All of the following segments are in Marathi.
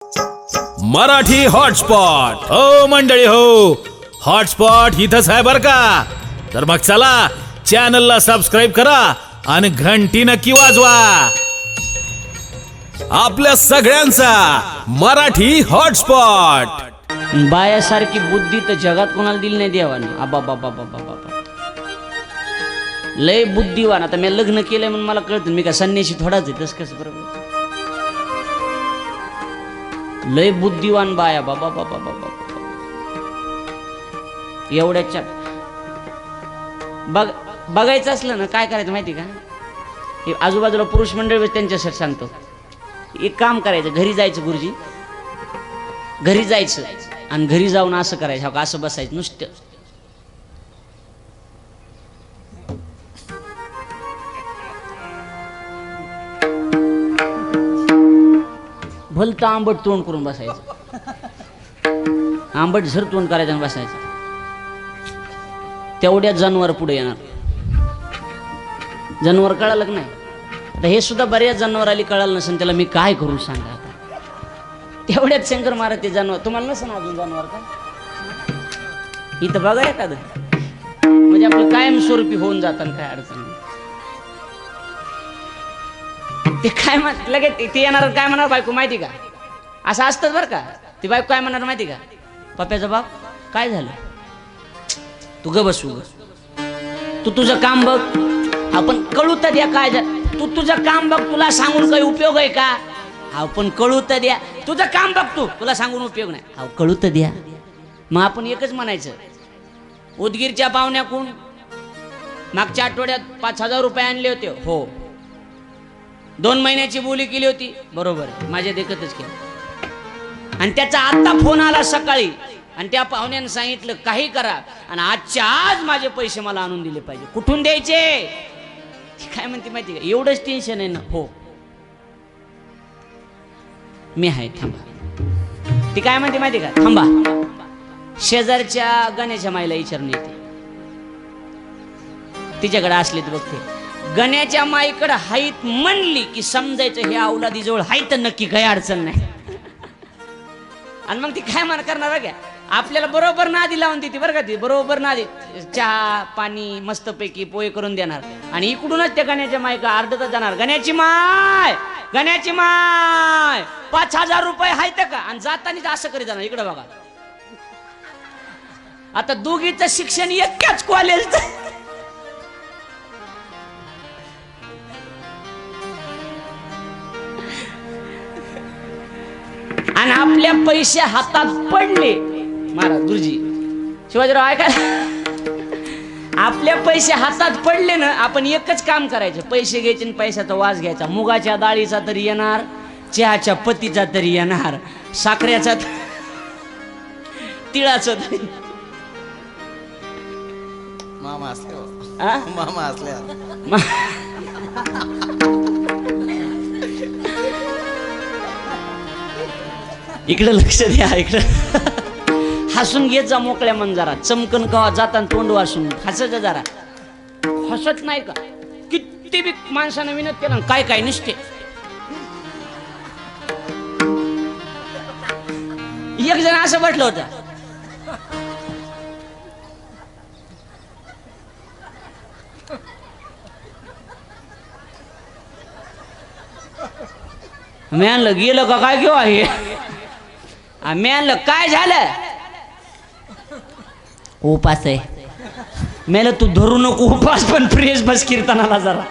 मराठी हॉटस्पॉट हो मंडळी हो, हॉटस्पॉट इथंच आहे बर का. तर मग चला चॅनलला सबस्क्राईब करा आणि घंटी नक्की वाजवा. आपल्या सगळ्यांचा मराठी हॉटस्पॉट. बायासारखी बुद्धी तर जगात कोणाला दिली नाही देवानं. आबा बाबा बाबा बाबा लय बुद्धिवान. आता मी लग्न केलंय म्हणून मला कळतं, मी का संन्याशी थोडाच आहे तस कसं बरोबर. लय बुद्धिवान बाया बाबा बाबा बाबा एवढ्याच्या. बघायचं असलं ना काय करायचं माहिती का, हे आजूबाजूला पुरुष मंडळ त्यांच्यासाठी सांगतो. एक काम करायचं, घरी जायचं गुरुजी, घरी जायचं आणि घरी जाऊन असं करायचं, हो असं बसायचं नुसतं. भलतं आंबट तोंड करून बसायचं, आंबट झर तोंड करायचं आणि बसायचं. तेवढ्यात जनावर पुढे येणार. जनावर कळालं की नाही. आता हे सुद्धा बऱ्याच जनावराली कळालं नसेल, त्याला मी काय करू सांगा. आता तेवढ्यात शंकर महाराज ते जनावर, तुम्हाला नसेल अजून जनावर का इथं बघा एखादं, म्हणजे आपलं कायमस्वरूपी होऊन जातं. काय अडचण नाही. ते काय लगेच ते येणार, काय म्हणणार बायको माहिती का, असं असतं बरं का. ती बायको काय म्हणणार माहिती का, पप्याचा बाप काय झालं, तू ग बसू ग, तू तुझं काम बघ. आपण कळू तर द्या काय तू तुझं काम बघ, तुला सांगून काही उपयोग आहे का. आपण कळू तर द्या, तुझं काम बघ, तू तुला सांगून उपयोग नाही. अहो कळू तर द्या. मग आपण एकच म्हणायचं, उदगीरच्या पाहुण्याकून मागच्या आठवड्यात 5,000 रुपये आणले होते. हो. 2 महिन्याची बोली केली होती. बरोबर, माझ्या देखतच केलं. आणि त्याचा आता फोन आला सकाळी, आणि त्या पाहुण्यानं सांगितलं काही करा आणि आजच्या आज माझे पैसे मला आणून दिले पाहिजे. कुठून द्यायचे. काय म्हणते माहिती का, एवढंच टेन्शन आहे ना. हो मी आहे, थांबा. ती काय म्हणते माहिती का, थांबा शेजारच्या गण्याच्या माईला विचारून येते, तिच्याकडे असली तर बघते. गण्याच्या माईकडे हाईत म्हणली की समजायचं हे औलादीजवळ हाय तर नक्की काही अडचण नाही. आणि मग ती काय मान करणार का, आपल्याला बरोबर नादी लावून देते बरं का. ती बरोबर नादी, चहा पाणी मस्तपैकी पोहे करून देणार. आणि इकडूनच त्या गण्याच्या माई का अर्धतच जाणार, गण्याची माय गण्याची माय 5,000 रुपये आहेत का. आणि जाताना असं करीत जाणार, इकडे बघा. आता दोघीचं शिक्षण एकाच कॉलेजचं. आणि आपल्या पैसे हातात पडले, महाराज गुरुजी शिवाजीराव ऐका, आपल्या पैसे हातात पडले ना, आपण एकच काम करायचं, पैसे घ्यायचे आणि पैशाचा वास घ्यायचा. मुगाच्या डाळीचा तरी येणार, चहाच्या पत्तीचा तरी येणार, साखरेचा तिळाचा तरी. मामा असल्या मामा असल्या इकडे लक्ष द्या, इकडं हसून घेत जा मोकळ्या मन. जरा चमकन कवा जाताना तोंड वासून हसत जरा. हसत नाही का, किती बी माणसानं विनोद केला काय काय निसते. एक जण असं म्हटलं होतं, मी आणलं गेलं का काय घेऊ आहे. मी आणलं काय झालं, उपास आहे. मेलं तू धरू नको उपास, पण फ्रेश बस कीर्तनाला जरा.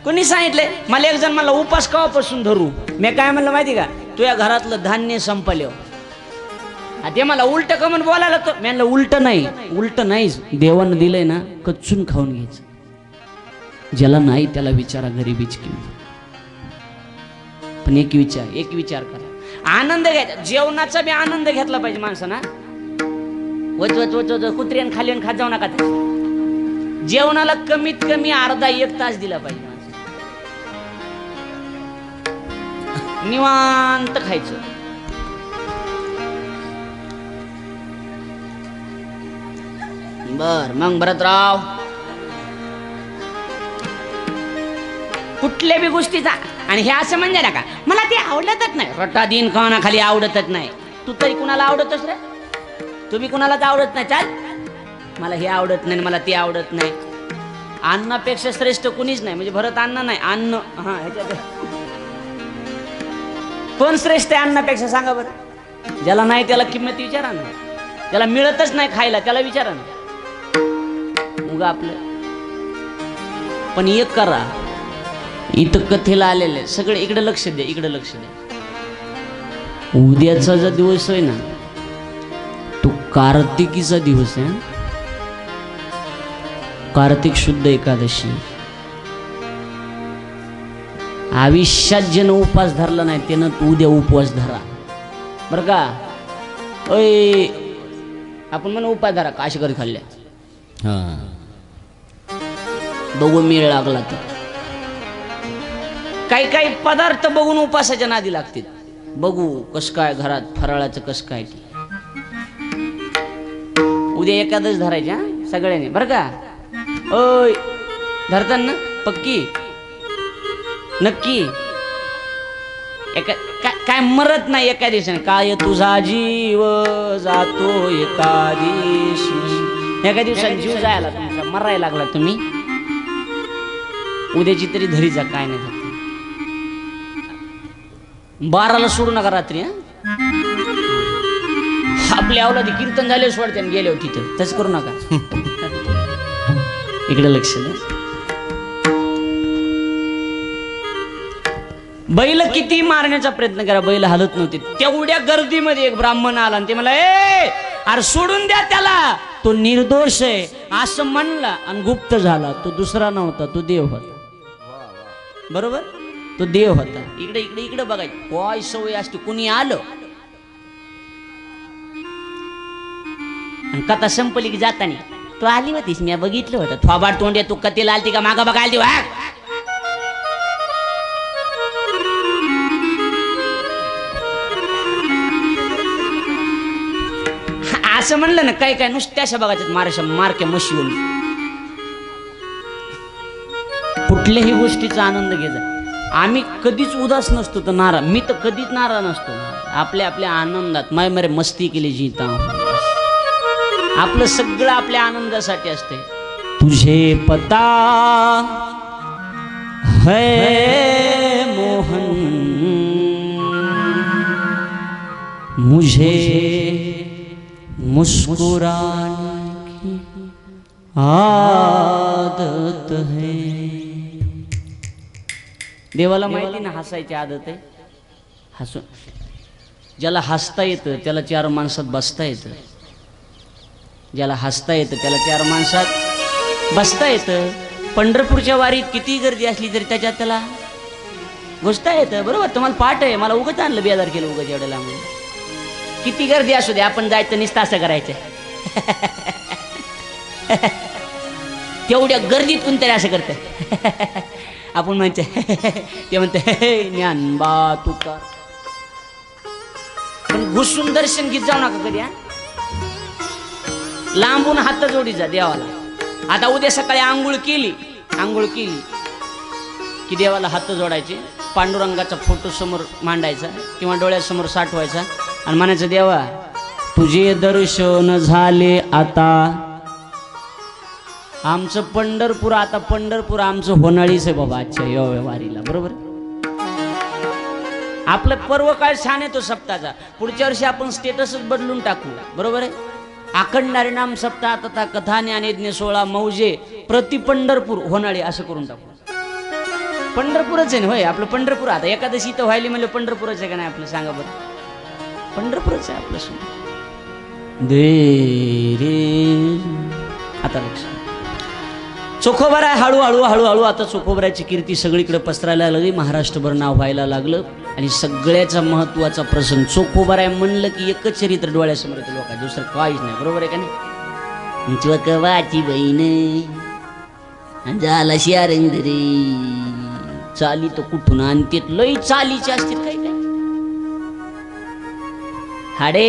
कोणी सांगितलंय मला, एक जण मला उपास कवापासून धरू. मी काय म्हणलं माहिती का, तुझ्या घरातलं धान्य संपले. ते मला उलट का म्हणून बोलायला तो. मी म्हणलं उलट नाही, उलट नाहीच, देवानं दिलंय ना कच्चून खाऊन घ्यायचं. ज्याला नाही त्याला विचारा गरिबीची किंमत. पण एक विचार करा, आनंद घ्यायचा. जेवणाचा बी आनंद घेतला पाहिजे माणसाना. वच वच वच वच कुत्र्यान खाली खात जाऊ नका. जेवणाला कमीत कमी अर्धा 1 तास दिला पाहिजे माणसाला. निवांत खायचं. बर मग भरतराव, कुठल्या बी गोष्टीचा आणि हे असं म्हणजे ना का मला ते आवडतच नाही, रट्टा दिन खाली आवडतच नाही. तू तरी कुणाला आवडतोस रे? तुम्ही कुणालाच आवडत नाही. चाल, मला हे आवडत नाही, मला ते आवडत नाही. अन्नापेक्षा श्रेष्ठ कुणीच नाही. म्हणजे भरत अन्न नाही, अन्न. हा, ह्याच्यात कोण श्रेष्ठ आहे अन्नापेक्षा सांगा बरं? ज्याला नाही त्याला किंमत विचारा ना. त्याला मिळतच नाही खायला त्याला विचारा ना. उगा आपलं. पण एक करा, इथं कथेला आलेले सगळे इकडे लक्ष द्या, इकडे लक्ष द्या. उद्याचा जो दिवस आहे ना तो कार्तिकीचा दिवस आहे. कार्तिक शुद्ध एकादशी. आयुष्यात ज्यानं उपवास धरला नाही त्यानं तू उद्या उपवास धरा बरं का. ओय आपण म्हणून उपवास धरा काशी कधी खाल्ल्या बघू मेळ लागला तर. काही काही पदार्थ बघून उपासाच्या नादी लागतील. बघू कस काय घरात फराळाचं कस काय. उद्या एकादश धरायची हा सगळ्यांनी बरं का. ओय धरताना पक्की नक्की. काय मरत नाही एका दिवसाने. काय तुझा जीव जातो एका दिवशी. एका दिवसाने जीव जायला तुमचा मरायला लागला तुम्ही. उद्याची तरी धरी जा काय नाही झालं. 12ला सोडू नका रात्री. आपल्या अवलादी कीर्तन झाले सोडते गेले होते तिथं तसं करू नका. इकडे लक्ष द्या. बैल किती मारण्याचा प्रयत्न करा बैल हलत नव्हते. तेवढ्या गर्दीमध्ये एक ब्राह्मण आला आणि ते मला अरे सोडून द्या त्याला, तो निर्दोष आहे असं म्हणला आणि गुप्त झाला. तो दुसरा नव्हता, तो देव होता. बरोबर, तो देव होता. इकडे इकडे इकडे बघायचं काय सवय असते. कुणी आलं आणि कथा संपली की जातानी तू आली होतीस मी बघितलं होतं. थोबाड तोंड तू कथेला आलती का मागा बघायला वा. असं म्हणलं ना काय काय नुसत्या अशा बघायच्यात मारक्या म्हशीवून. कुठल्याही गोष्टीचा आनंद घ्यायचा. आम्ही कधीच उदास नसतो तर नाराज. मी तर कधीच नाराज नसतो. आपल्या आपल्या आनंदात माय मरे मस्ती केली जीता. आपलं सगळं आपल्या आनंदासाठी असते. तुझे पता है मोहन मुझे मुस्कुराने की आदत है. देवाला माहिती ना हसायची आदत आहे. हसून ज्याला हसता येतं त्याला 4 माणसात बसता येतं. ज्याला हसता येतं त्याला 4 माणसात बसता येतं. पंढरपूरच्या वारीत किती गर्दी असली तरी त्याच्यात त्याला बसता येतं. बरोबर, तुम्हाला पाठ आहे. मला उगाच आणलं बेजार केलं उगाच एवढ्या लांब. किती गर्दी असू दे आपण जायचं नुसतं असं करायचं. तेवढ्या गर्दीत कोणतरी असं करतं. आपण म्हणते ते म्हणते ज्ञानबा तुका. पण घुसून दर्शन घेत जाऊ नका कधी. लांबून हात जोडी जा देवाला. आता उद्या सकाळी आंघोळ केली की देवाला हात जोडायचे. पांडुरंगाचा फोटो समोर मांडायचा किंवा डोळ्यासमोर साठवायचा आणि म्हणायचं देवा तुझे दर्शन झाले आता. आमचं पंढरपूर आता पंढरपूर आमचं होणारीच आहे बाबा आजच्या या वारीला. बरोबर, आपलं पर्व काय छान आहे तो सप्ताहाचा. पुढच्या वर्षी आपण स्टेटसच बदलून टाकू. बरोबर आहे. अखंड हरिनाम सप्ताह तथा कथा ज्ञानयज्ञ 16 मौजे प्रति पंढरपूर होणारी असं करून टाकू. पंढरपूरच आहे ना होय आपलं पंढरपूर. आता एकादशी तर व्हायली म्हणजे पंढरपूरच आहे का नाही आपलं सांगा बरं. पंढरपूरच आहे आपलं समोर. दे रे आता लक्ष. चोखोबारा हळूहळू हळूहळू आता चोखोबाराची कीर्ती सगळीकडे पसरायला लागली. महाराष्ट्रभर नाव व्हायला लागलं. आणि सगळ्याचा महत्वाचा प्रसंग चोखोबारा म्हणलं की एकच चरित्र डोळ्यासमोर येतं लोकांचं, दुसरं काहीच नाही. बरोबर आहे का नाही. चोखोबाची बहीण झाला शारंग रे. चाली तर कुठून आणते लई चालीचे असते काय काय. हाडे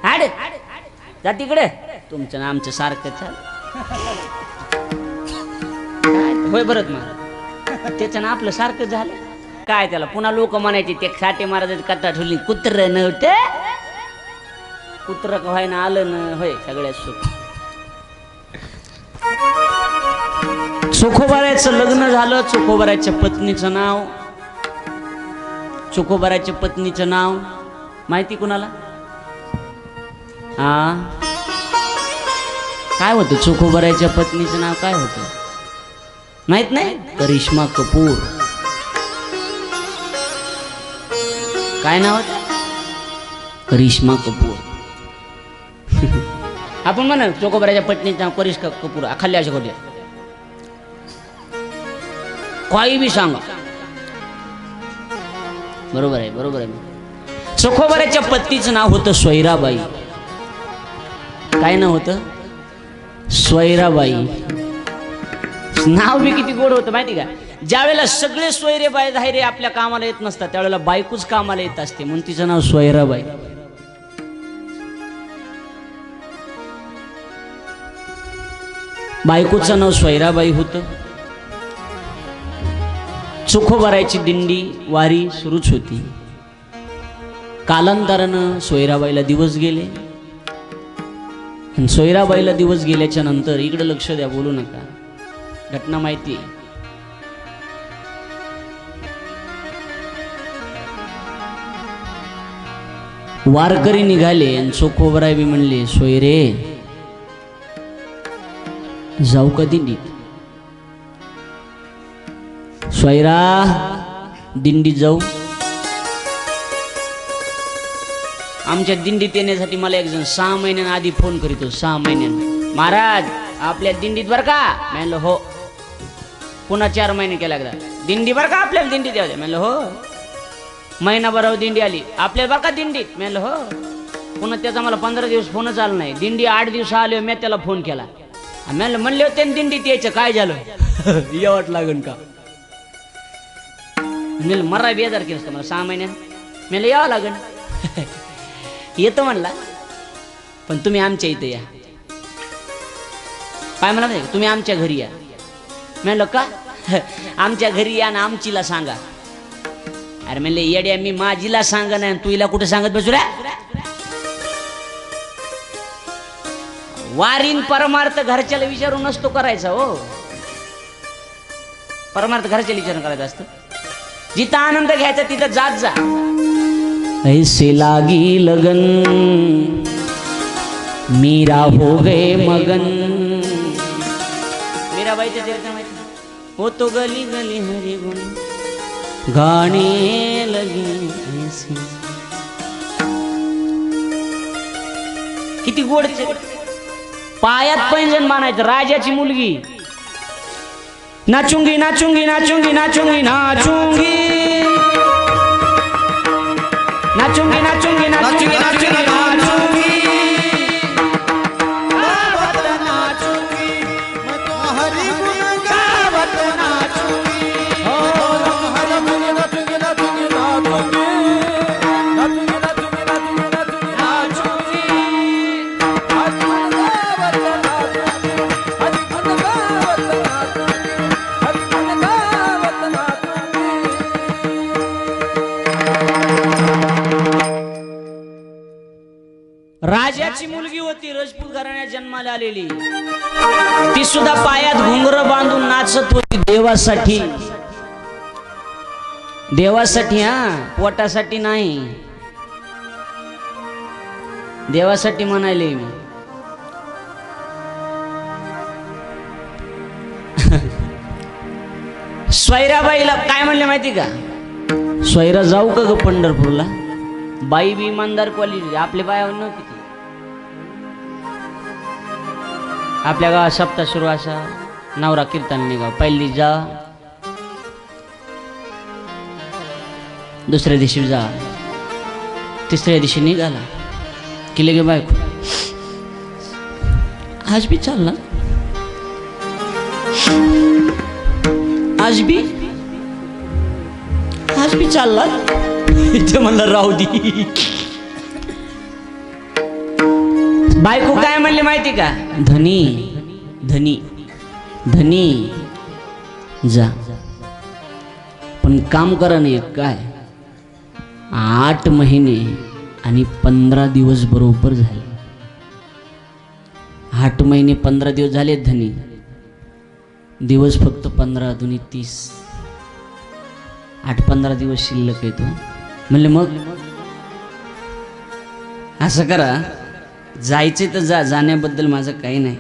हाडे जा तिकडे तुमचं ना आमचं सारखं चाल. होय भरत महाराज त्याचं ना आपलं सारखं झालं काय त्याला पुन्हा लोक म्हणायचे ते साठे महाराज कथा ठेवली कुत्र नव्हते कुत्र व्हायना आलं न होय सगळ्यात सुख चोखोबाराचं लग्न झालं चोखोबाराच्या पत्नीचं नाव चोखोबाराच्या पत्नीचं नाव माहिती कुणाला काय होतं चोखोबाराच्या पत्नीचं नाव काय होतं माहित नाही करिश्मा कपूर काय नाव होतं करिश्मा कपूर आपण म्हणा चोखोबाराच्या पत्नीचं नाव करिश्मा कपूर खाल्ल्या अशा खोट्या काही बी सांगा बरोबर आहे चोखोबाराच्या पत्नीचं नाव होतं सोयराबाई काय नाव होतं सोयराबाई नाव बी किती गोड होतं माहिती का ज्यावेळेला सगळे सोयरे बाई धायरे आपल्या कामाला येत नसतात त्यावेळेला बायकोच कामाला येत असते म्हणून तिचं नाव सोयराबाई बायकोचं नाव सोयराबाई होतं चोखोबाराची दिंडी वारी सुरूच होती कालांतरानं सोयराबाईला दिवस गेले आणि सोयराबाईला दिवस गेल्याच्या नंतर इकडे लक्ष द्या बोलू नका घटना माहिती वारकरी निघाले आणि चोखोबाराई बी म्हणले सोयरे जाऊ का दिंडीत सोयरा दिंडीत जाऊ आमच्या दिंडीत येण्यासाठी मला एक जण 6 महिन्यांना आधी फोन करीतो 6 महिन्यांना महाराज आपल्या दिंडीत बर का म्हणलं हो पुन्हा 4 महिने केला एकदा दिंडी बर का आपल्याला दिंडीत यावं म्हणलं हो महिनाभरावर दिंडी आली आपल्याला बर का दिंडीत म्हणलं हो पुन्हा त्याचा मला 15 दिवस फोनच आला नाही दिंडी 8 दिवस आले मी त्याला फोन केला म्हणले होते दिंडीत यायचं काय झालं यावट लागन का मरा बेजार केलं मला 6 महिन्यात मला यावं लागन येतो म्हणला पण तुम्ही आमच्या इथे या काय म्हणा तुम्ही आमच्या घरी या म्हणलं का आमच्या घरी या ना आमचीला सांगा अरे म्हणले येड्या मी माझीला सांगा नाही तू हिला कुठे सांगत बसू रे वारीन परमार्थ घरच्याला विचारून नसतो करायचा हो परमार्थ घरच्याला विचारून करायचं असतं जिथं आनंद घ्यायचा तिथं जात जा ऐसे लागी लगन मीरा हो गए मगन मीराबाईच्या चरित्र माहिती हो तो गली गली हरी गुण गाणे लगी ऐसे किती गोड पायात पैंजण बांधायचं राजाची मुलगी नाचूंगी नाचूंगी नाचूंगी नाचूंगी नाचूंगी नाचूंगी नाचूंगी नाचूंगी नाचूंगी नाचूंगी गावत नाचूंगी हरी गुण गावत नाचूंगी हो हरी गुण नाचूंगी नाचूंगी नाचूंगी नाचूंगी नाचूंगी नाचूंगी नाचूंगी राजाची मुलगी होती राजपूत घराण्यात जन्माला आलेली ती सुद्धा पायात घुंगरं बांधून नाचत होती देवासाठी देवासाठी पोटासाठी नाही देवासाठी म्हणाले मी स्वैराबाईला काय म्हणले माहिती का स्वैरा जाऊ का ग पंढरपूरला बाई बी इमानदार क्वालिटी आपल्या बाया नव्हती ती आपल्या गावात सप्ताह सुरू असा नवरा कीर्तन निघाव पहिली जा दुसऱ्या दिवशी जा तिसऱ्या दिवशी निघाला की लगे बायको आज बी चालला आज बी चालला इथे म्हणलं राहू दे बायको काय म्हणले माहिती का धनी धनी धनी जा पण काम करा नाही काय, 8 महिने आणि 15 दिवस बरोबर झाले. 8 महिने 15 दिवस झालेत धनी, दिवस फक्त 15 दुनी 30. 8-15 दिवस शिल्लक येतो. म्हणले मग असं करा, जायचे तर जा, जाण्याबद्दल माझं काही नाही,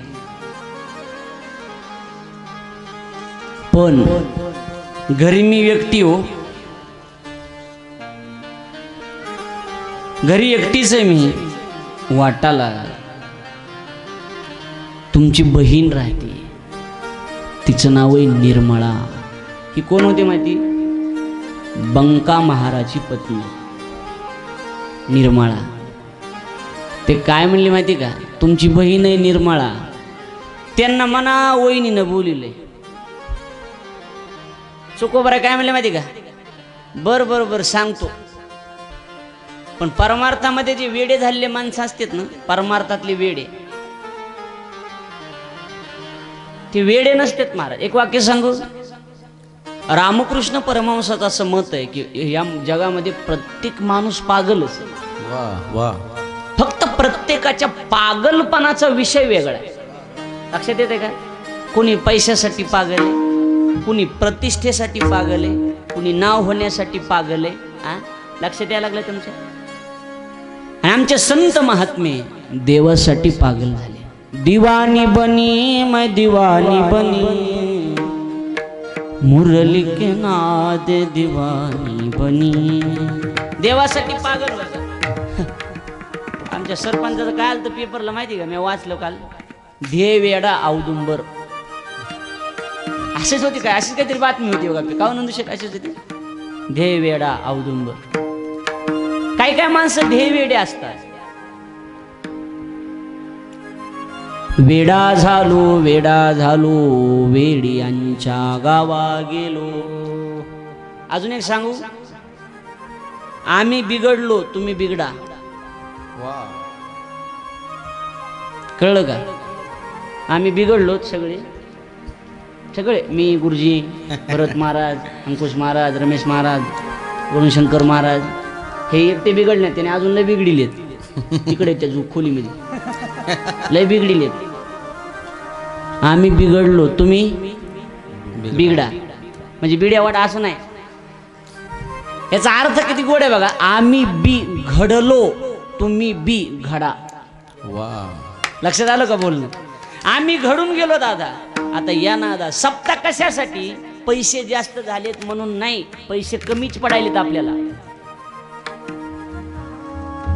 पण घरी मी व्यक्ती हो, घरी एकटीच आहे मी. वाटाला तुमची बहीण राहते, तिचं नाव आहे निर्मळा. ही कोण होती माहिती? बंका महाराची पत्नी निर्मळा. ते काय म्हणले माहिती का? तुमची बहीण आहे निर्मळा, त्यांना मना वहिनीनं बोलिले. चुकोबरा काय म्हणले माहिती का? बर बर बर सांगतो, पण परमार्थामध्ये जे वेडे झालेले माणसं असतात ना, परमार्थातले वेडे, ते वेडे नसतात महाराज. एक वाक्य सांगू, रामकृष्ण परमहंसाचं असं मत आहे की या जगामध्ये प्रत्येक माणूस पागलच. वाह वाह. फक्त प्रत्येकाच्या पागलपणाचा विषय वेगळा आहे. लक्षात येते का? कुणी पैशासाठी पागल आहे, कुणी प्रतिष्ठेसाठी पागल आहे, कुणी नाव होण्यासाठी पागल आहे. लक्षात यायला लागलं तुमच्या? आणि आमचे संत महात्मे देवासाठी पागल झाले. दीवानी बनी मैं दीवानी बनी, मुरली के नाद दीवानी बनी. देवासाठी पागल होता. आमच्या सरपंचाचं काय आलं तर पेपरला माहिती का? मी वाचलं काल, ध्येय वेडा औदुंबर. असेच होती काय? अशीच काहीतरी बातमी होती बघा. काहून नंदुशेठ अशीच होती, ध्येय वेडा औदुंबर. काही काय माणसं ध्येय वेडे असतात. वेडा झालो वेडियांच्या गावा गेलो. अजून एक सांगू, आम्ही बिघडलो तुम्ही बिघडा. वाह. कळलं का? आम्ही बिघडलो सगळे सगळे, मी गुरुजी, भरत महाराज, अंकुश महाराज, रमेश महाराज, वरुणशंकर महाराज, हे एकटे बिघडले नाही, त्याने अजून लय बिघडिलेत. तिकडे त्या खोलीमध्ये लय बिघडिलेत. आम्ही बिघडलो तुम्ही बिघडा. म्हणजे बिड्यावाट असं नाही, याचा अर्थ किती गोड आहे बघा. आम्ही बिघडलो तुम्ही बिघडा. वाह. लक्षात आलं का बोलणं? आम्ही घडून गेलो दादा. आता या ना दादा, सप्ताह कशासाठी? पैसे जास्त झालेत म्हणून नाही, पैसे कमीच पडायलेत आपल्याला.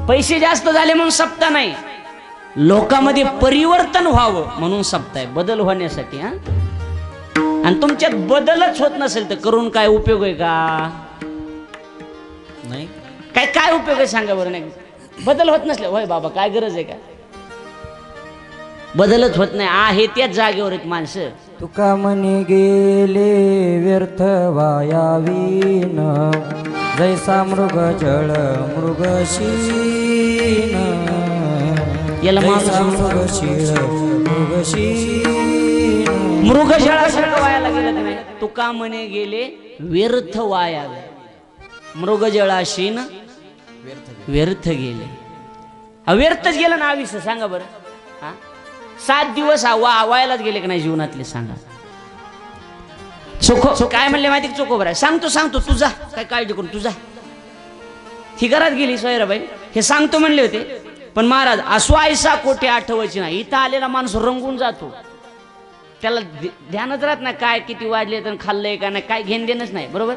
पैसे जास्त झाले म्हणून सप्ताह नाही, लोकांमध्ये परिवर्तन व्हावं म्हणून सप्ताह आहे, बदल होण्यासाठी. आणि तुमच्यात बदलच होत नसेल तर करून काय उपयोग आहे का? नाही. काय उपयोग आहे सांगा बरं. नाही बदल होत नसले, होय बाबा काय गरज आहे का? बदलच होत नाही, आहे त्याच जागेवर आहेत माणसं. तुका म्हणे गेले व्यर्थ वायावीन, जैसा मृग जळ मृगशीन, याला मृगजळासारखं वायाला गेलं की नाही? तुका म्हणे गेले व्यर्थ वायावे, मृगजळाशीन व्यर्थ गेले. व्यर्थच गेलं ना आयुष्य सांगा बरं. 7 दिवस वायालाच गेले की नाही जीवनातले सांगा. काय म्हणले माहिती? चोखो बरं सांगतो तुझा काय काळजी करून तुझा. ही घरात गेली सोयराबाई, हे सांगतो म्हणले होते, पण महाराज आसवायसा कोठे आठवायची नाही. इथं आलेला माणूस रंगून जातो, त्याला ध्यानच राहत नाही काय किती वाजले तर खाल्लंय का नाही, काय घेण देणंच नाही. बरोबर?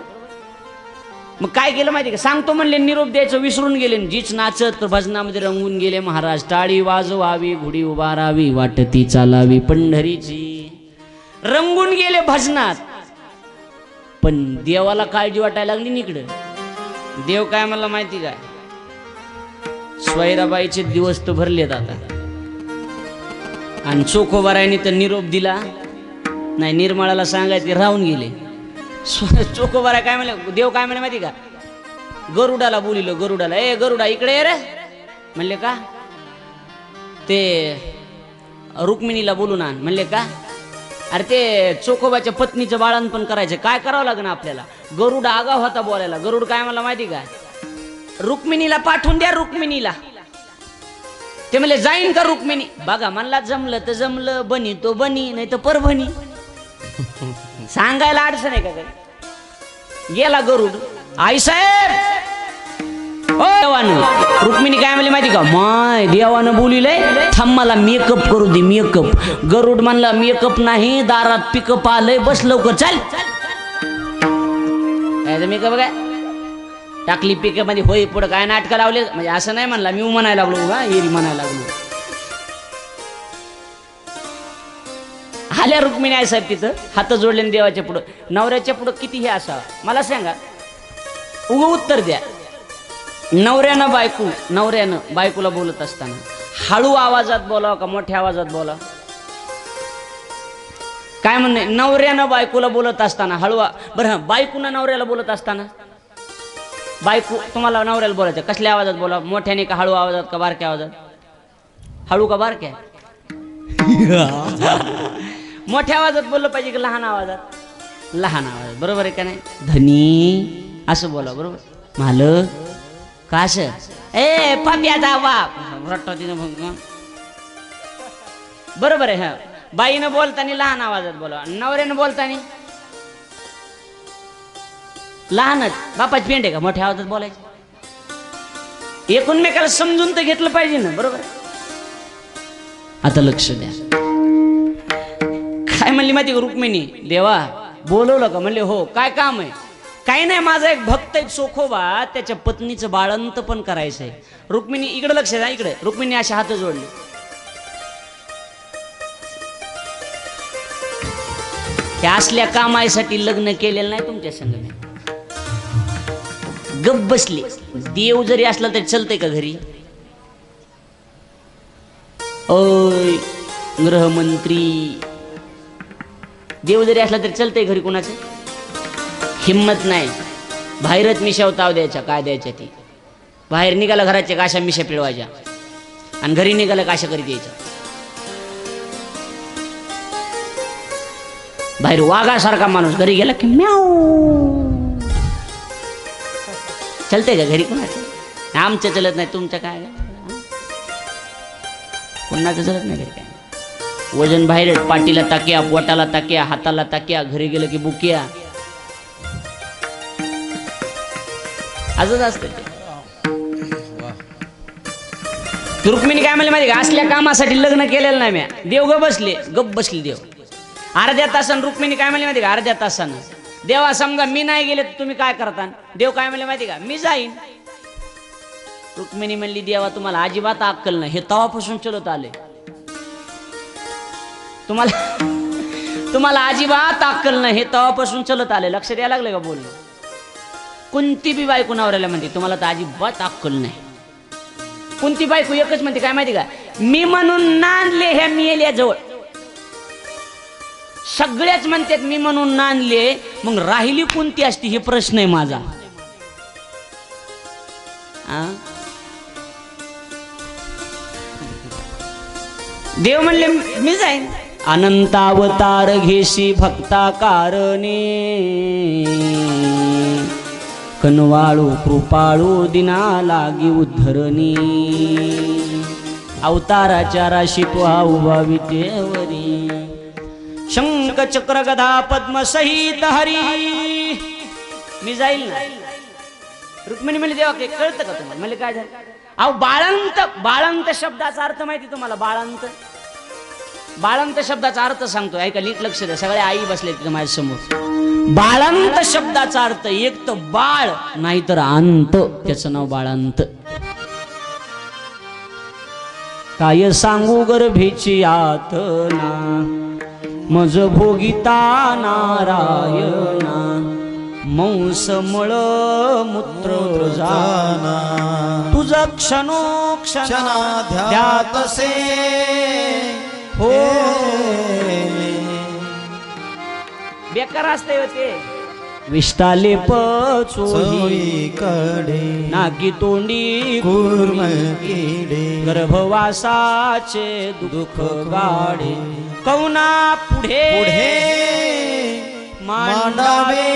मग काय केलं माहिती का? सांगतो म्हणले, निरोप द्यायचं विसरून गेले. जीच नाचत भजनामध्ये रंगून गेले महाराज. टाळी वाजवावी, घोडी उभारावी, वाटती चालावी पंढरीची. रंगून गेले भजनात, पण देवाला काळजी वाटायला लागली निकडं. देव काय म्हणला माहिती काय? स्वैराबाईचे दिवस तर भरलेत आता. आणि चोखोबारायने तर निरोप दिला नाही, निर्मळाला सांगायचे राहून गेले. चोखोबाराय काय म्हणले, देव काय म्हणले माहिती का? गरुडाला बोलिलो, गरुडाला, ए गरुडा इकडे ये रे. म्हणले का? ते रुक्मिणीला बोलून आण. म्हणले का? अरे ते चोखोबाच्या पत्नीचं बाळंतपण करायचं, काय करावं लागेल आपल्याला? गरुड आगाव होता बोलायला. गरुड काय म्हणला माहिती का, रुक्मिणीला पाठवून द्या रुक्मिणीला. ते म्हणले जाईन का रुक्मिणी. बघा म्हणला जमलं तर जमलं, बनी तो बनी, नाही तर परभणी. सांगायला अडचण आहे का काही. गेला गरुड. आई साहेब ओ देवानं. रुक्मिणी काय म्हणली माहिती का, माय देवानं बोलिलंय थांब मला मेकअप करू दे मेकअप. गरुड म्हणला मेकअप नाही, दारात पिकअप आलंय, बस लवकर चल. मेकअप काय टाकली पिकअप मध्ये, होय पुढे काय नाटकं लावले. म्हणजे असं नाही म्हणला मी म्हणायला लागलो का, येरी म्हणायला लागलो. आल्या रुक्मिणी आई साहेब तिथं हात जोडले देवाच्या पुढं. नवऱ्याच्या पुढं किती हे असावं मला सांगा, उग उत्तर द्या. नवऱ्यानं बायकोला बोलत असताना हळू आवाजात बोलावं का मोठ्या आवाजात बोलावं. काय म्हणणे, नवऱ्यानं बायकोला बोलत असताना हळू. बरं बायकोनं नवऱ्याला बोलत असताना, बायको तुम्हाला नवऱ्याला बोलायचं कसल्या आवाजात बोला, मोठ्याने का हळू आवाजात का बारक्या आवाजात. हळू का बारक्या. मोठ्या आवाजात बोललं पाहिजे की लहान आवाजात. लहान आवाजात, बरोबर आहे का नाही. धनी असं बोला बरोबर. मालक का असं, ए पाप्याचा बाप रट्टा तिनं मग बरोबर आहे. हा बाईनं बोलताना लहान आवाजात बोला, नवऱ्यानं बोलताना लहानच. बापाची पेंड आहे का मोठ्या आवाजात बोलायचं. एकूणमेकाला समजून तर घेतलं पाहिजे ना, बरोबर. आता लक्ष द्या. काय म्हणली माहिती का रुक्मिणी, देवा बोलवलं का. म्हणले हो, काय काम आहे. काही नाही, माझा एक भक्त एक चोखोबा, त्याच्या पत्नीचं बाळंत पण करायचंय. रुक्मिणी इकडे लक्ष द्या, इकडे. रुक्मिणी अशा हात जोडले. त्या असल्या कामासाठी लग्न केलेलं नाही तुमच्या संग. गप बसले. देव जरी असला तरी चलतंय का घरी. ओय गृहमंत्री, देव जरी असला तरी चलतंय घरी कोणाचं. हिम्मत नाही. बाहेरच मिशाव ताव द्यायच्या, काय द्यायच्या ती. बाहेर निघाला घराच्या काशा मिशा पिळवायच्या, आणि घरी निघाला काशा करीत यायच्या. बाहेर वाघासारखा माणूस, घरी गेला की म्याऊ. चलते का घरी कोणाचं. आमचं चलत नाही, तुमचं काय कोणाचं चलत नाही घरी. काय वजन बाहेर, पाठीला ताक्या, पोटाला ताक्या, हाताला ताक्या, घरी गेलं की बुकिया. असंच असतं ते. रुक्मिणी काय म्हणली माहिती का, असल्या कामासाठी लग्न केलेलं नाही म्या. देव गप बसली देव. अर्ध्या तासानं रुक्मिणी काय म्हणली माहिती का, अर्ध्या तासानं. देवा समजा मी नाही गेले तर तुम्ही काय करता. देव काय म्हणले माहिती का, मी जाईन. रुक्मिणी म्हणली देवा तुम्हाला अजिबात अक्कल नाही, हे तवापासून चलत आले. तुम्हाला अजिबात अक्कल नाही, हे तवापासून चलत आले. लक्ष द्यायला लागले का बोलणं. कोणती बी बायको नवऱ्याला म्हणते तुम्हाला तर अजिबात अक्कल नाही. कोणती बायको एकच म्हणते काय माहिती का, मी म्हणून नांदले ह्या मेल्या जवळ. सगळ्याच म्हणतात मी म्हणून नांदले, मग राहिली कोणती असती हे प्रश्न आहे माझा. देव म्हणले मी जाईन. अनंतावतार घेशी भक्ता कारणे, कनवाळू कृपाळू दिना लागी उद्धरणी. अवताराच्या राशी तो हा उभा विटेवरी, शंख चक्र गदा पद्म सहित हरी. मी जाईल ना. रुक्मिणी म्हणली देवा काही कळतं का तुम्हाला. म्हणजे काय झालं. अहो बाळंत शब्दाचा अर्थ माहिती तुम्हाला. बाळंत शब्दाचा अर्थ सांगतो, ऐका नीट लक्ष द्या. सगळ्या आई बसले तिथं माझ्या समोर. बाळंत शब्दाचा अर्थ एक तर बाळ नाही तर अंत, त्याचं नाव बाळंत. काय सांगू गर्भेची यातना, मज भोगिता नारायणा. मंस मळ मूत्र जाना, तुझा क्षणोक्षण ध्यातसे हो. बेकार असते होते. विष्टाले पचोही कडे, नाकी तोंडी कुर्मकिडे. गर्भवासाचे दुःख गाडे, कौना पुढे मांडावे.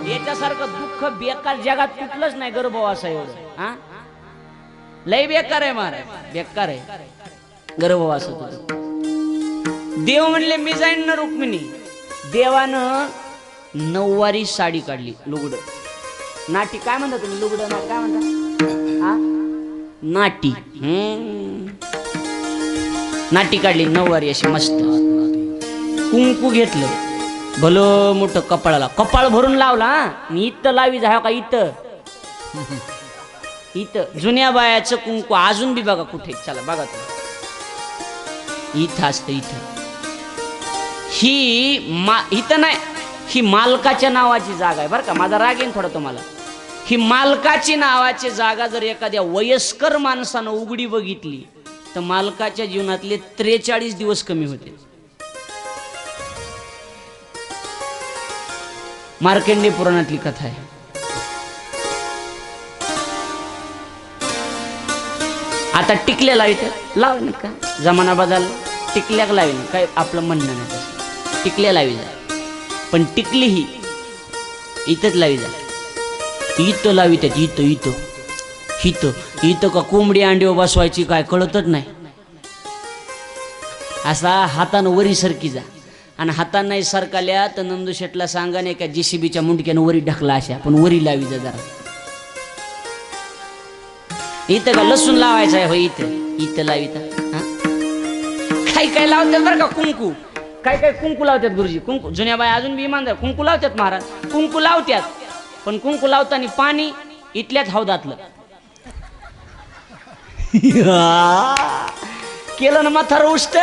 याच्यासारखं दुःख बेकार जगात कुठलंच नाही गर्भवासा एवढं. हा लय बेकार आहे महाराज, बेकार आहे गर्भवास. देव म्हणले मी जाईन ना रुक्मिणी. देवानं 9वारी साडी काढली, लुगड नाटी काय म्हणता तुम्ही, लुगड ना काय म्हणता, हा नाटी. नाटी काढली 9वारी अशी मस्त. कुंकू घेतलं भलं मोठं कपाळाला, कपाळ भरून लावला. मी इथं लावी जा का, इथं इथं जुन्या बायाचं कुंकू अजून बी बघा कुठे, चला बघा तुम्ही, इथं असतं इथं. इथं नाही, ही मालकाच्या नावाची जागा आहे बरं का. माझा राग येईन थोडा तुम्हाला. ही मालकाची नावाची जागा जर एखाद्या वयस्कर माणसानं उघडी बघितली तर मालकाच्या जीवनातले 43 दिवस कमी होते. मार्कंडेय पुराणातली कथा आहे. आता टिकल्या लावित लावून का, जमाना बदलला, टिकल्याक लावीन काय आपलं म्हणणं नाही तसं. टिकल्या लावी जा, पण टिकली ही इथंच लावी जा. इथं लावी त्यात, इथं इथं इथं इथं का कोंबडी अंडीवर बसवायची काय कळतच नाही. असा हातानं वरी सरकी जा, आणि हातानं नाही सरकाल्या तर नंदू शेटला सांगा नाही का JCBच्या मुंडक्यानं वरी ढकला अशा, पण वरी लावी जा जरा. इथं का लसूण लावायचं आहे हो, इथं इथं लाविता. काही काय लावतात बरं का कुंकू, काय काय कुंकू लावतात गुरुजी. कुंकू जुन्या बाया अजून बी इमानदार कुंकू लावतात महाराज. कुंकू लावतात, पण कुंकू लावताना पाणी इथल्याच हौदातलं. केलं ना म्हातार उष्ट.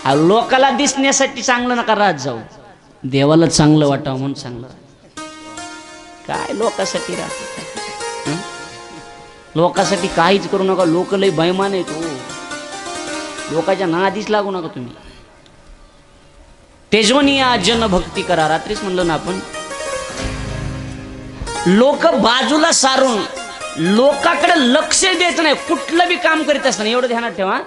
लोकाला दिसण्यासाठी चांगलं नका राहत जाऊ, देवाला चांगलं वाटावं म्हणून चांगलं. काय लोकासाठी राहत, लोकासाठी काहीच करू नका. लोक लय बैमान आहेत हो, लोकांच्या नादीच लागू नका तुम्ही. तेजवनिया जन भक्ती करा. रात्रीच म्हणलं ना आपण, लोक बाजूला सारून लोकांकडे लक्ष द्यायचं नाही. कुठलं बी काम करीत असताना एवढं ध्यानात ठेवा.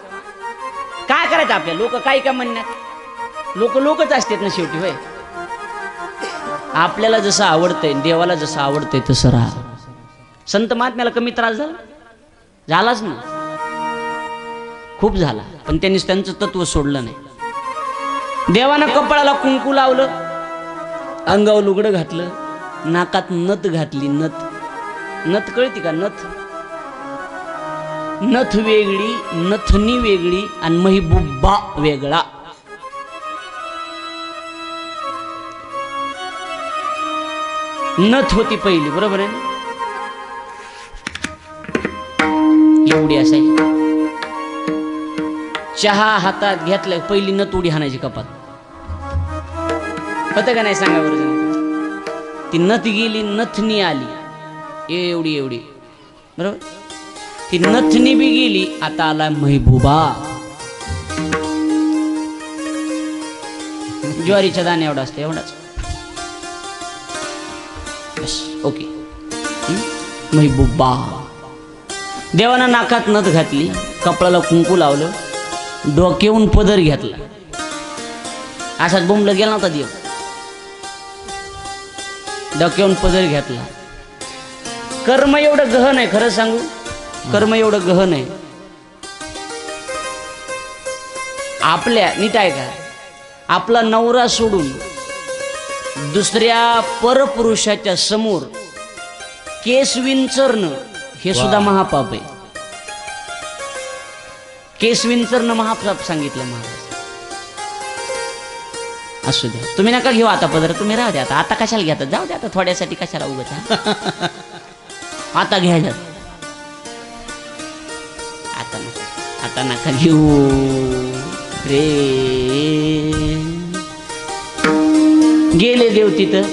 काय करायचं आपल्या, लोक काय का म्हणण्यात, लोकच असतात ना शेवटी. होय, आपल्याला जसं आवडतंय, देवाला जसं आवडतंय तसं राहा. संत महात्म्याला कमी त्रास झालाच ना, खूप झाला, पण त्यांनी त्यांचं तत्व सोडलं नाही. देवानं कपाळाला कुंकू लावलं, अंगावर लुगडं घातलं, नाकात नथ घातली. नथ कळती का, नथ वेगळी, नथनी वेगळी, आणि महिबुब्बा वेगळा. नथ होती पहिली, बरोबर आहे ना, एवढी असायची. चहा हातात घेतला पहिली नथ उडी हाणायची कपात. होतं का नाही सांगा बरं. ती नथ गेली, नथनी आली एवढी एवढी, बरोबर. ती नथनी बी गेली, आता आला महबूबा. ज्वारीच्या दाणे एवढा असते, एवढाच बस. ओके, महबूबा. देवानं नाकात नथ घातली, कपडाला कुंकू लावलं, डोक्यावरून पदर घेतला. असाच बोंबला गेला नव्हता देव, डोक्यावरून पदर घेतला. कर्म एवढं गहन आहे, खरं सांगू, कर्म एवढं गहन आहे. आपल्या नीट आहे का, आपला नवरा सोडून दुसऱ्या परपुरुषाच्या समोर केस विंचरणं हे सुद्धा महापाप आहे. केस विंचरणं महापाप सांगितलं महाराज. असू द्या, तुम्ही नका घेऊ आता पदर, तुम्ही राहू द्या. आता कशाला घेतात, जाऊ द्या आता, थोड्यासाठी कशाला उगत. आता घ्यायला, आता नका घेऊ रे. गेले देव तिथं,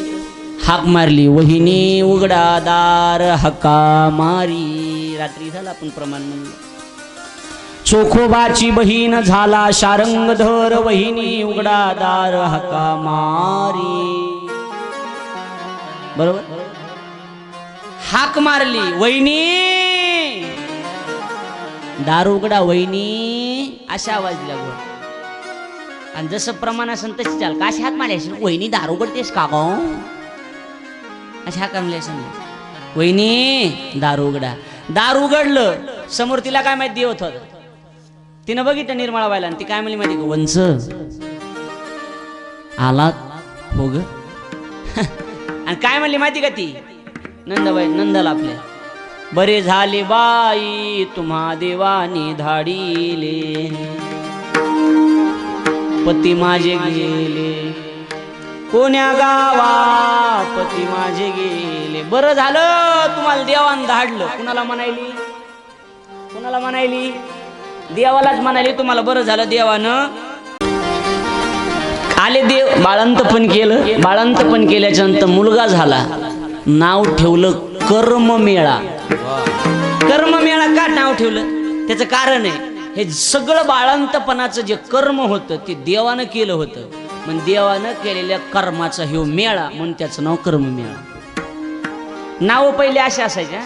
हाक मारली, वहिनी उघडा दार, हका मारी. रात्री झाला आपण प्रमाण म्हणलं. चोखोबाची बहीण झाला शारंगधर, वहिनी उघडा दार, हका मारी. बरोबर, हाक मारली, वहिनी दार उघडा वहिनी अशा आवाज दिला गोड. आणि जसं प्रमाण असेल तशी चाल का अशी हात मारली असेल वहिनी दार उघडतेस का गो अशी हात मारली असेल वहिनी दार उघडा. दार उघडलं समोर तिला काय माहिती होत होत तिनं बघितलं निर्मळा व्हायला आणि ती काय म्हणली माहिती वंच आलात हो ग आणि काय म्हणली माहिती का ती नंदबाई नंदाला आपल्या बरे झाले बाई तुम्हा देवानी धाडीले पती माझे गेले कोण्या गावा पती माझे गेले. बरं झालं तुम्हाला देवान धाडलं. कुणाला म्हणायली कुणाला म्हणायली देवालाच म्हणाली तुम्हाला बरं झालं देवानं आले. देव बाळंतपण केलं. बाळंतपण केल्याच्या नंतर मुलगा झाला. नाव ठेवलं कर्ममेळा. कर्ममेळा का नाव ठेवलं त्याचं कारण आहे हे सगळं बाळंतपणाचं जे कर्म होतं ते देवानं केलं होतं. मग देवानं केलेल्या कर्माचा ह्यो मेळा म्हणून त्याचं नाव कर्ममेळा. नाव पहिले असे असायचे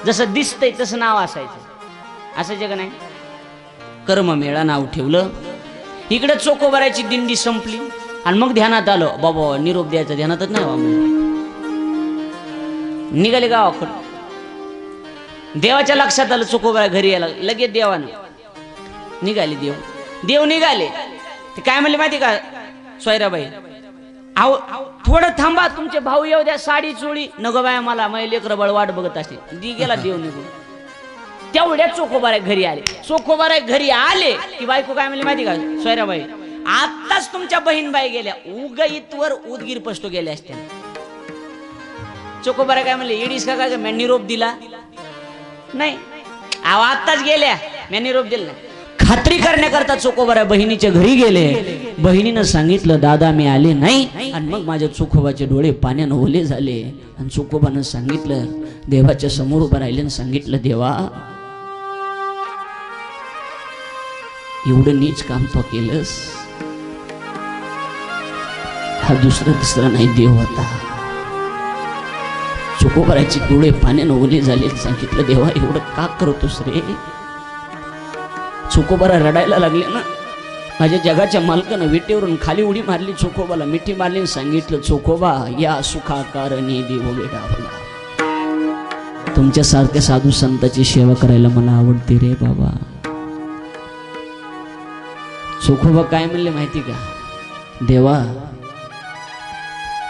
जसं दिसतंय तसं नाव असायचं असायचं का नाही. कर्ममेळा नाव ठेवलं. इकडे चोकोबाराची दिंडी संपली आणि मग ध्यानात आलं बाबा निरोप द्यायचा ध्यानातच नाही बाबा. निघाले गावाकडं देवाच्या लक्षात आलं चोकोबारा घरी यायला लगेच देवानं निघाले. देव निघाले. ते काय म्हणले माहिती का सोयराबाई आहो थोडं थांबा तुमचे भाऊ येऊ द्या साडी चोळी नको बाय मला माझे लेकरं बळ वाट बघत असते. दी गेला देव निघून. तेवढ्या चोकोबारा घरी आले. चोकोबारा घरी आले की बायको काय म्हणली माहिती का सोयराबाई आताच तुमच्या बहीणबाई गेल्या उग इथवर उदगीर पष्टो गेल्या असत्या. चोकोबारा काय म्हणले इडीस का काय मी निरोप दिला नाही अहो आत्ताच गेल्या मी निरोप दिला नाही. खात्री करण्याकरता चोकोबारा बहिणीच्या घरी गेले. बहिणीनं सांगितलं दादा मी आले नाही आणि मग माझ्या चोखोबाचे डोळे पाण्यानं ओले झाले आणि चोखोबानं सांगितलं देवाच्या समोर उभं राहिले आणि सांगितलं देवा एवढं नीच काम तो केलंस हा दुसरा तिसरा नाही देव होता. चोखोबाराचे डोळे पाण्यानं ओले झाले सांगितलं देवा एवढं का करतोस रे. चोखोबारा रडायला लागले ना. माझ्या जगाच्या मालकानं विटेवरून खाली उडी मारली. चोखोबाला मिठी मारली आणि सांगितलं चोखोबा या सुखाकारणी देव वेडावला. तुमच्या सारख्या साधू संतांची सेवा करायला मला आवडते रे बाबा. चोखोबा काय म्हणले माहिती का देवा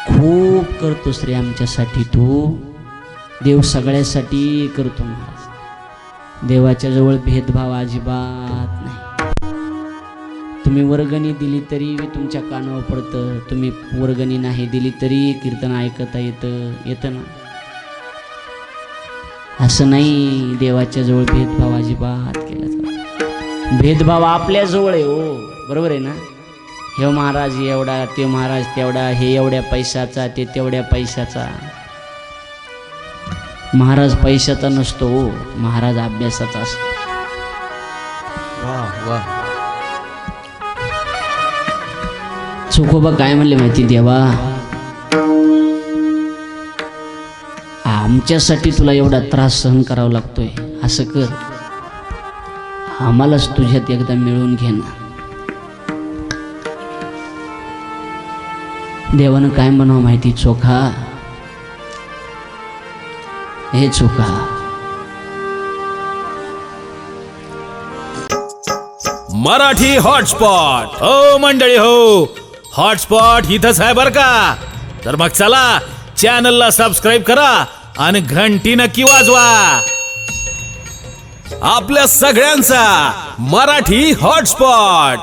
खूप करतोस रे आमच्यासाठी तू. देव सगळ्यासाठी करतो. देवाच्या जवळ भेदभाव अजिबात नाही. तुम्ही वर्गणी दिली तरी तुमच्या कानावर पडतं. तुम्ही वर्गणी नाही दिली तरी कीर्तन ऐकता येतं ना. असं नाही देवाच्या जवळ भेदभाव अजिबात केला जातो. भेदभाव आपल्या जवळ आहे हो बरोबर आहे ना. हे महाराज एवढा ते महाराज तेवढा हे एवढ्या पैशाचा ते तेवढ्या पैशाचा. महाराज पैशाचा नसतो महाराज अभ्यासाचा असतो. वाह वाह. चोखोबा काय म्हणले माहिती देवा आमच्यासाठी तुला एवढा त्रास सहन करावा लागतोय असं कर आम्हालाच तुझ्यात एकदा मिळून घे ना. देवानं काय म्हणावं माहिती चोखा हे चोखा मराठी हॉटस्पॉट हो मंडळी हो हॉटस्पॉट इथंच आहे बर का. तर मग चला चॅनलला सबस्क्राईब करा आणि घंटी नक्की वाजवा. आपल्या सगळ्यांचा मराठी हॉटस्पॉट.